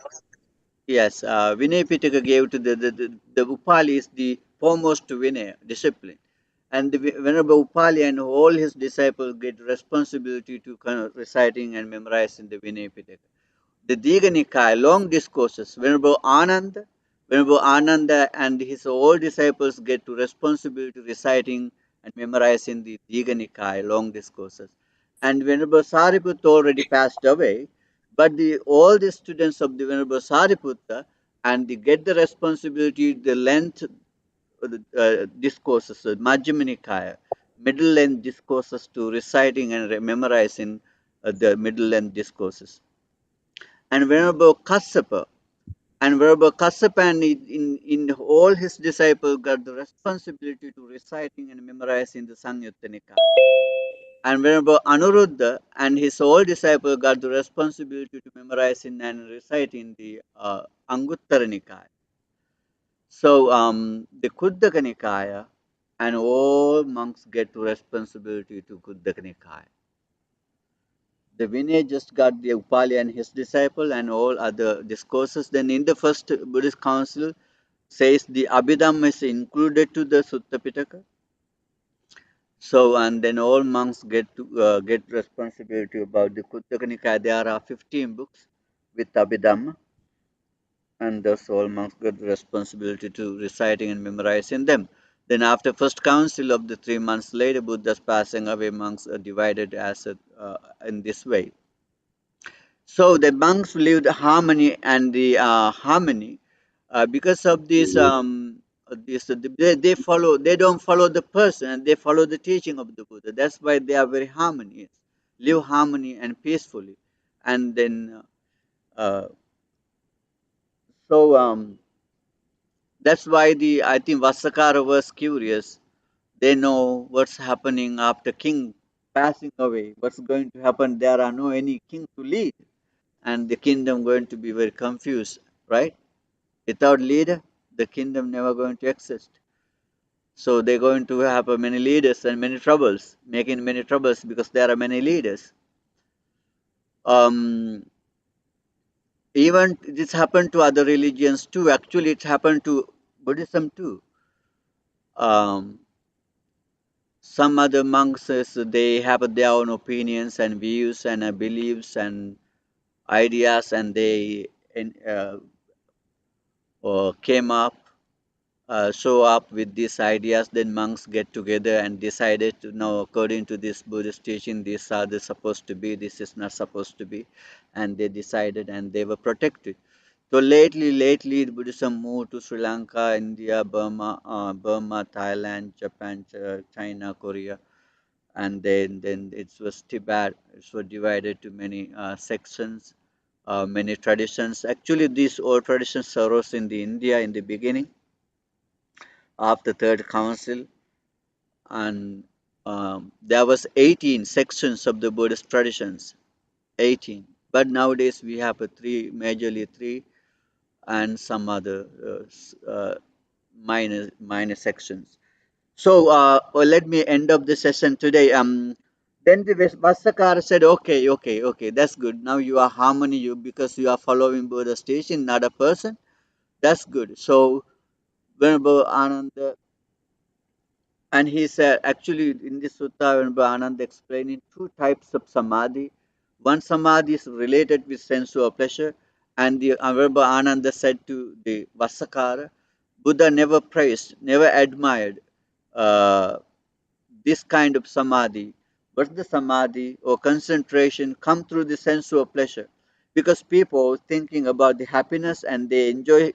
Yes, Vinaya Pitaka gave to the Upali is the foremost Vinaya discipline. And the Venerable Upali and all his disciples get responsibility to kind of reciting and memorizing the Vinaya Pitaka. The Diga Nikaya, long discourses, Venerable Ananda and his all disciples get to responsibility reciting and memorizing the Diga Nikaya, long discourses. And Venerable Sariputta already passed away, but all the students of the Venerable Sariputta and they get the responsibility, the length discourses, Majjhima Nikaya, middle length discourses to reciting and memorizing the middle length discourses. And Venerable Kassapa and in all his disciples got the responsibility to reciting and memorizing the Sangyutta Nikaya. And whenever Anuruddha and his old disciple got the responsibility to memorizing and reciting the Anguttara Nikaya. So the Khuddaka Nikaya and all monks get the responsibility to Khuddaka Nikaya. The Vinay just got the Upali and his disciple and all other discourses. Then in the first Buddhist council says the Abhidhamma is included to the Sutta Pitaka. So and then all monks get responsibility about the Khuddaka Nikaya. There are 15 books with Abhidhamma, and thus all monks got responsibility to reciting and memorizing them. Then after first council of the 3 months later, Buddha's passing away, monks are divided as in this way. So the monks lived harmony and the harmony because of this they don't follow the person and they follow the teaching of the Buddha. That's why they are very harmonious, live harmony and peacefully, and then uh, so that's why the I think Vasakara was curious. They know what's happening after king passing away. What's going to happen? There are no any king to lead, and the kingdom going to be very confused, right? Without leader, the kingdom never going to exist. So they're going to have many leaders and many troubles, making many troubles because there are many leaders. Um, Even this happened to other religions too. Actually, it happened to Buddhism too. Um, some other monks, they have their own opinions and views and beliefs and ideas, and they came up show up with these ideas. Then monks get together and decided to know, according to this Buddhist teaching, these are the supposed to be, this is not supposed to be, and they decided and they were protected. So lately, Buddhism moved to Sri Lanka, India, Burma, Thailand, Japan, China, Korea, and then it was Tibet. It was divided to many sections, many traditions. Actually, these old traditions arose in the India in the beginning of the third council, and there was 18 sections of the Buddhist traditions, 18. But nowadays we have majorly three, and some other minor sections. So let me end up the session today. Then the Vassakara said, okay, that's good. Now you are harmony, you because you are following Buddha's teaching, not a person. That's good. So Venerable Ananda. And he said, actually, in this sutta, when Ananda explaining two types of samadhi. One samadhi is related with sensual pleasure, and the Venerable Ananda said to the Vassakara, Buddha never praised, never admired uh, this kind of samadhi. But the samadhi or concentration come through the sensual pleasure, because people thinking about the happiness and they enjoy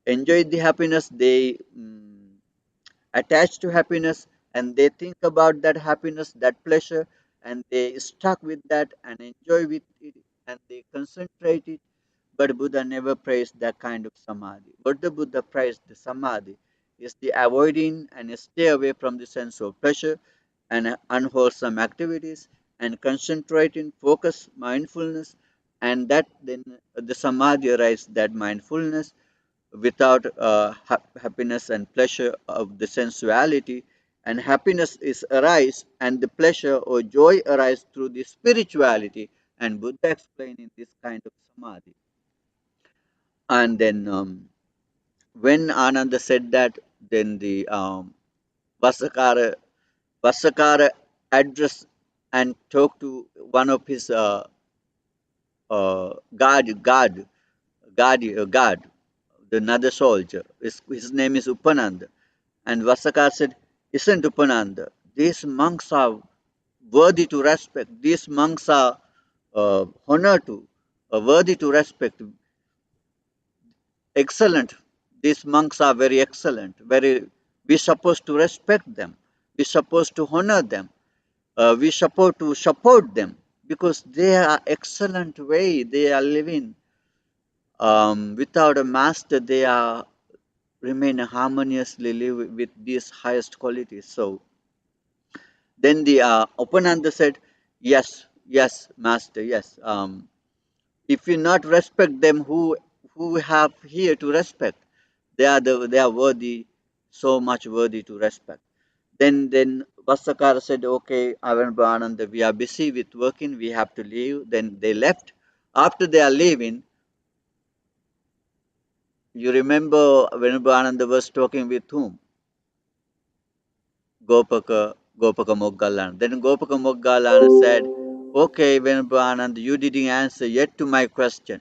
the happiness, they attached to happiness, and they think about that happiness, that pleasure, and they stuck with that and enjoy with it, and they concentrate it. But Buddha never praised that kind of samadhi. What the Buddha praised the samadhi is the avoiding and stay away from the sense of pleasure and unwholesome activities, and concentrating focus mindfulness, and that then the samadhi arises, that mindfulness without happiness and pleasure of the sensuality, and happiness is arise and the pleasure or joy arise through the spirituality, and Buddha explaining this kind of samadhi. And then when Ananda said that, then the Vasakara Vasakara addressed and talked to one of his guard, another soldier. His name is Upananda. And Vasakar said, Isn't Upananda, these monks are worthy to respect. These monks are honor to, worthy to respect. Excellent. These monks are very excellent. We're supposed to respect them. We're supposed to honor them. We're supposed to support them because they are excellent way they are living. Without a master, they are remain harmoniously live with these highest qualities. So Then the Upananda said, yes, yes, master, yes. If you not respect them, who we have here to respect? They are worthy, so much worthy to respect. Then Vasakara said, okay, Avanbananda, we are busy with working, we have to leave. Then they left. After they are leaving, you remember Venubananda was talking with whom? Gopaka Moggallana. Then Gopaka Moggallana said, okay, Venubananda, you didn't answer yet to my question.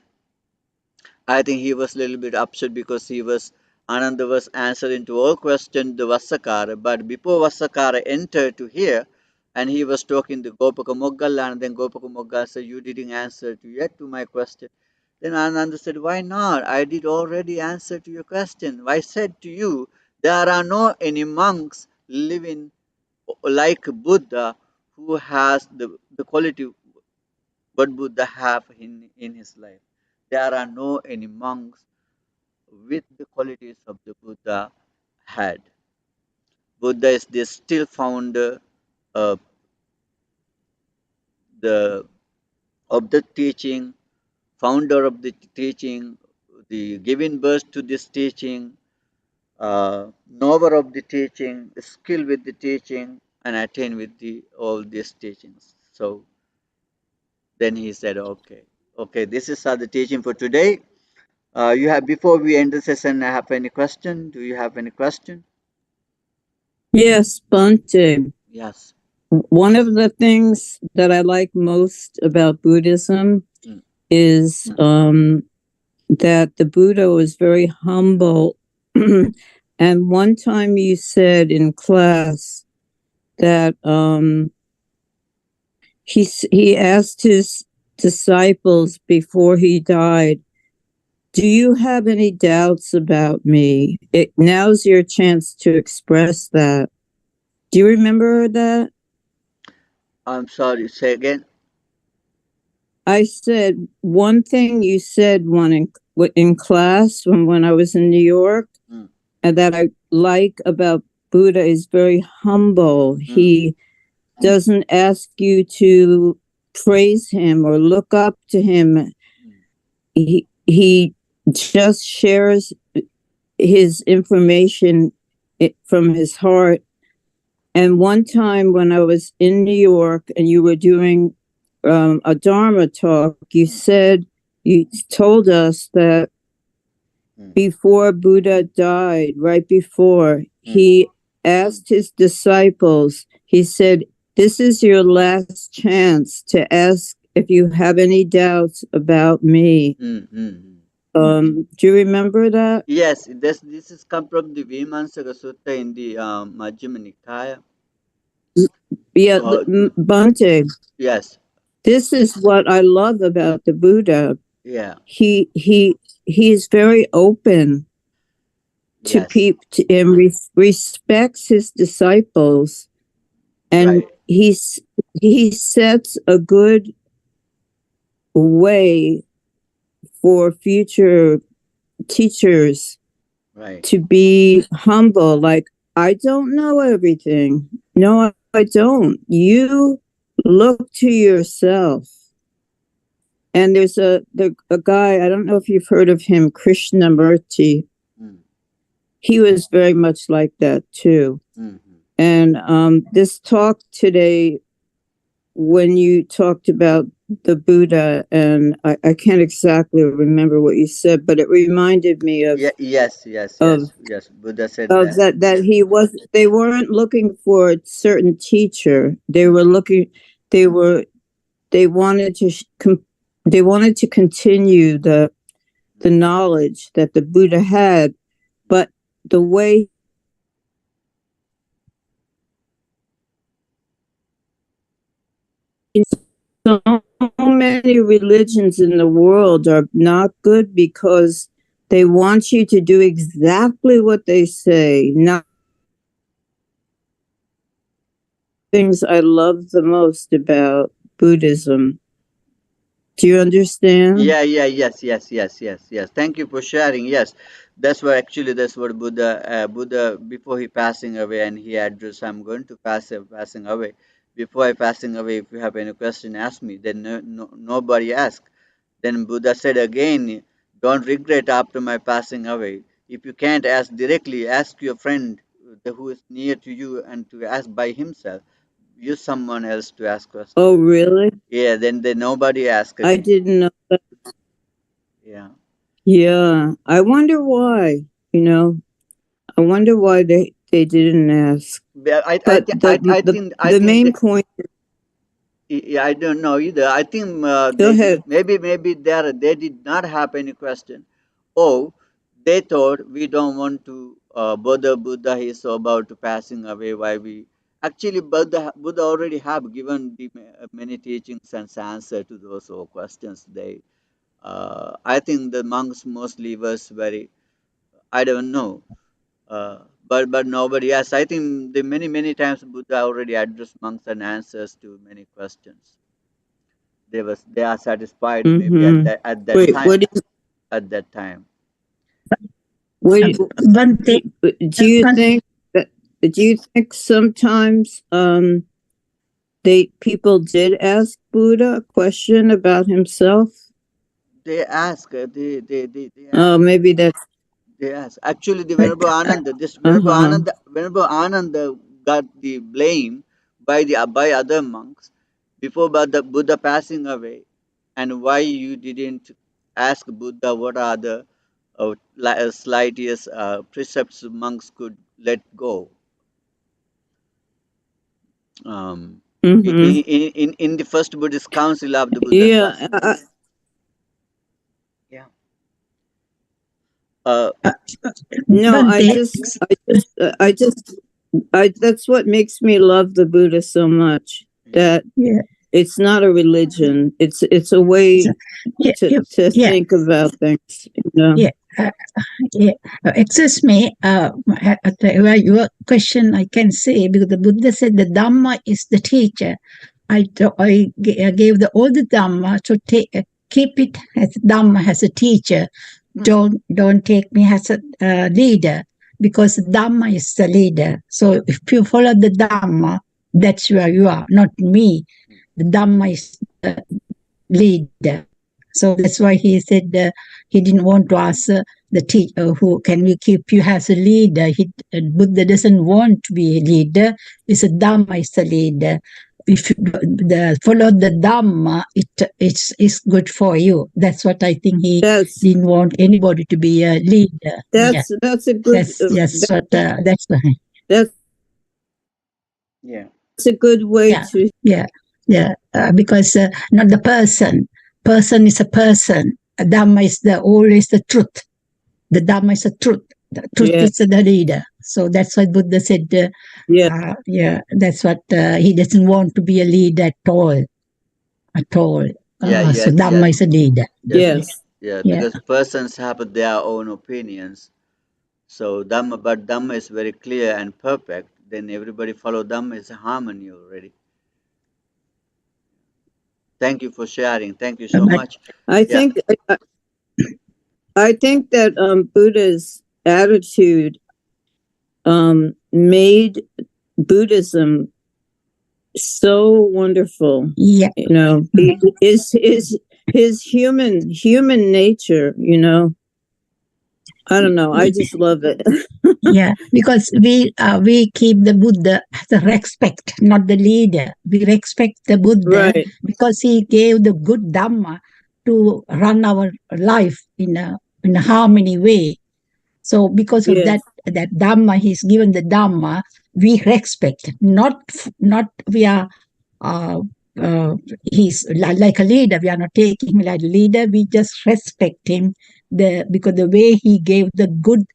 I think he was a little bit upset because Ananda was answering to all questions the Vasakara, but before Vasakara entered to hear, and he was talking to Gopaka Moggallana, and then Gopaka Moggallana said, you didn't answer yet to my question. Then Ananda said, why not? I did already answer to your question. I said to you, there are no any monks living like Buddha who has the quality what Buddha have in his life. There are no any monks with the qualities of the Buddha had. Buddha is the still founder of the teaching, founder of the teaching, the giving birth to this teaching, knower of the teaching, skill with the teaching, and attain with the all these teachings. So then he said, okay, okay, this is the teaching for today. You have before we end the session, have any question? Do you have any question? Yes, Bhante. Yes. One of the things that I like most about Buddhism is that the Buddha was very humble. And one time you said in class that he asked his disciples before he died, do you have any doubts about me? Now's your chance to express that. Do you remember that? I'm sorry, say again. I said one thing you said in class when I was in New York, and that I like about Buddha is very humble. He doesn't ask you to praise him or look up to him. He just shares his information from his heart. And one time when I was in New York and you were doing a Dharma talk, you told us that before Buddha died, right before, he asked his disciples, he said, this is your last chance to ask if you have any doubts about me. Do you remember that? Yes, this is come from the Vimansaka Sutta in the Majjhima Nikaya. Yeah, Bhante. Yes. This is what I love about the Buddha. Yeah. He's very open to people and respects his disciples, and he sets a good way for future teachers to be humble. Like, I don't know everything. No, I don't. You look to yourself. And there's a guy, I don't know if you've heard of him, Krishnamurti. He was very much like that too. And this talk today, when you talked about the Buddha, and I can't exactly remember what you said, but it reminded me of yes. Buddha said that. They weren't looking for a certain teacher. They wanted to continue the knowledge that the Buddha had, but the way so many religions in the world are not good because they want you to do exactly what they say. Not things I love the most about Buddhism. Do you understand? Yes. Thank you for sharing. Yes, that's what Buddha before he passing away, and he addressed, I'm going to passing away. before I passing away, if you have any question, ask me. Then nobody asked. Then Buddha said again, don't regret after my passing away. If you can't ask directly, ask your friend who is near to you and to ask by himself. Use someone else to ask questions. Oh, really? Yeah, then nobody asked again. I didn't know that. Yeah. Yeah. I wonder why, you know. I wonder why they didn't ask. I But think the main point. yeah, I don't know either. I think Go ahead. maybe they did not have any question. Oh, they thought we don't want to bother Buddha. He is so about to passing away. Why we actually Buddha already have given the many teachings and answer to those questions. I think the monks mostly was very, I don't know. But nobody else. I think the many times Buddha already addressed monks and answers to many questions. They are satisfied maybe Mm-hmm. at that Wait, time. At that time. Wait, One thing. do you think sometimes people did ask Buddha a question about himself? They ask. They ask. Oh, maybe that's. They ask. Actually, the Venerable Ananda, Venerable Ananda got the blame by other monks before the Buddha passing away, and why you didn't ask Buddha what are the slightest precepts monks could let go. In the first Buddhist council of the Buddha. Yeah. Yeah. No, that's what makes me love the Buddha so much. That it's not a religion. It's a way to think about things. You know? Excuse me. Your question I can say, because the Buddha said the Dhamma is the teacher. I gave all the Dhamma to keep it as Dhamma as a teacher. Don't take me as a leader, because Dhamma is the leader. So if you follow the Dhamma, that's where you are, not me. The Dhamma is the leader. So that's why he said he didn't want to ask the teacher, who can we keep you as a leader. Buddha doesn't want to be a leader. It's a Dhamma is the leader. If you follow the Dhamma, it's good for you. That's what I think he didn't want anybody to be a leader. That's a good. That's a good way to. Because not the person. Person is a person. Dhamma is always the truth. The Dhamma is the truth. The truth is the leader. So that's why Buddha said, that's what he doesn't want to be a leader at all. So Dhamma is a leader. Because persons have their own opinions. So Dhamma is very clear and perfect. Then everybody follow Dhamma is harmony already. Thank you for sharing. Thank you so much. I think that Buddha's attitude made Buddhism so wonderful. Yeah. You know, his human nature, you know. I don't know. I just love it. Because we keep the Buddha as a respect, not the leader. We respect the Buddha because he gave the good Dhamma to run our life in a harmony way. So because of that Dhamma, he's given the Dhamma, we respect. Not we are. He's like a leader. We are not taking him like a leader. We just respect him because the way he gave the good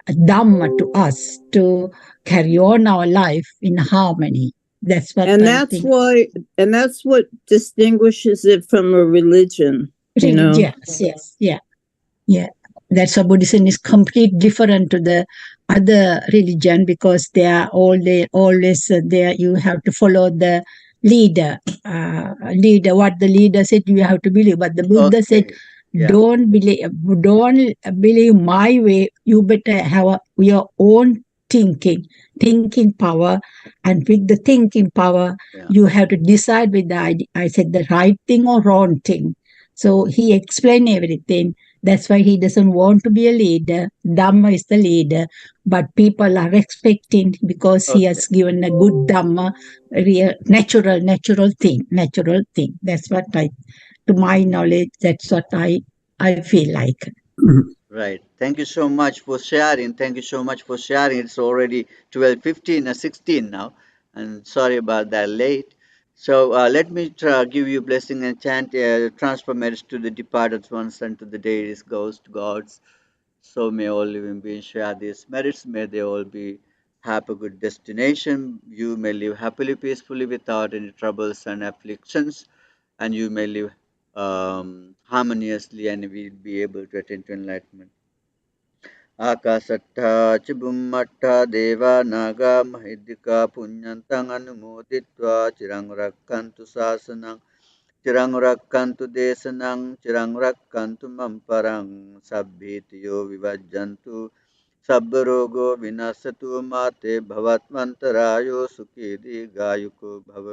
Dhamma to us to carry on our life in harmony. That's what I think. That's what distinguishes it from a religion. You know? Yes. That's why Buddhism is completely different to the other religion, because they are always there. You have to follow the leader. What the leader said, you have to believe. But the Buddha said, don't believe my way. You better have your own thinking power. And with the thinking power, you have to decide with I said the right thing or wrong thing. So he explained everything. That's why he doesn't want to be a leader. Dhamma is the leader, but people are expecting because he has given a good Dhamma, a real natural thing. That's what to my knowledge, that's what I feel like. Right. Thank you so much for sharing. Thank you so much for sharing. It's already 12:15 or 16 now, and sorry about that late. So let me give you blessing and chant, transfer merits to the departed ones and to the deities, ghosts, gods. So may all living beings share these merits. May they all be have a good destination. You may live happily, peacefully, without any troubles and afflictions, and you may live harmoniously, and will be able to attain to enlightenment. आकाशट्टा चिबुम्मट्टा देवा नागा महिद्दिका पुण्यन्तं अनुमोदित्वा चिरं रक्कन्तु शासनं चिरं रक्कन्तु देशनं चिरं रक्कन्तु मम परं सभ्भीतियो विभज्जन्तु सर्वरोगो विनश्यतु माते भवत्वन्तरायो सुखी दीर्घायुको भव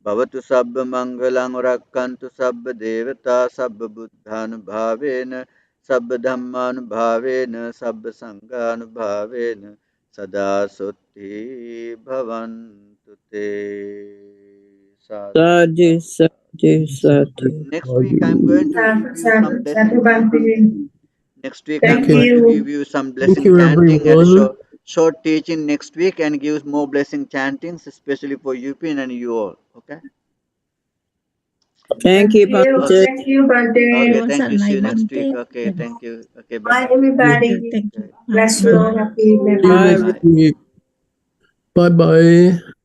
भवतु सर्वमङ्गलं रक्कन्तु सर्वदेवता सर्वबुद्धानुभावेन सर्वधर्मानुभावेन सर्वसङ्गानुभावेन सदा सुखी भवन्तु ते. Sadhu, sadhu, sadhu. Next week I'm going to give you some blessing chanting. Next week I'm going to give you some blessing chanting and short teaching next week, and give more blessing chantings, especially for Upin and you all. Okay. Thank you, Bhante. Thank you, Bhante. Okay, thank you. See you next week. Okay, thank you. Okay, bye. Bye, everybody. Thank you. Bless you all. Happy Bye. Bye. Bye bye.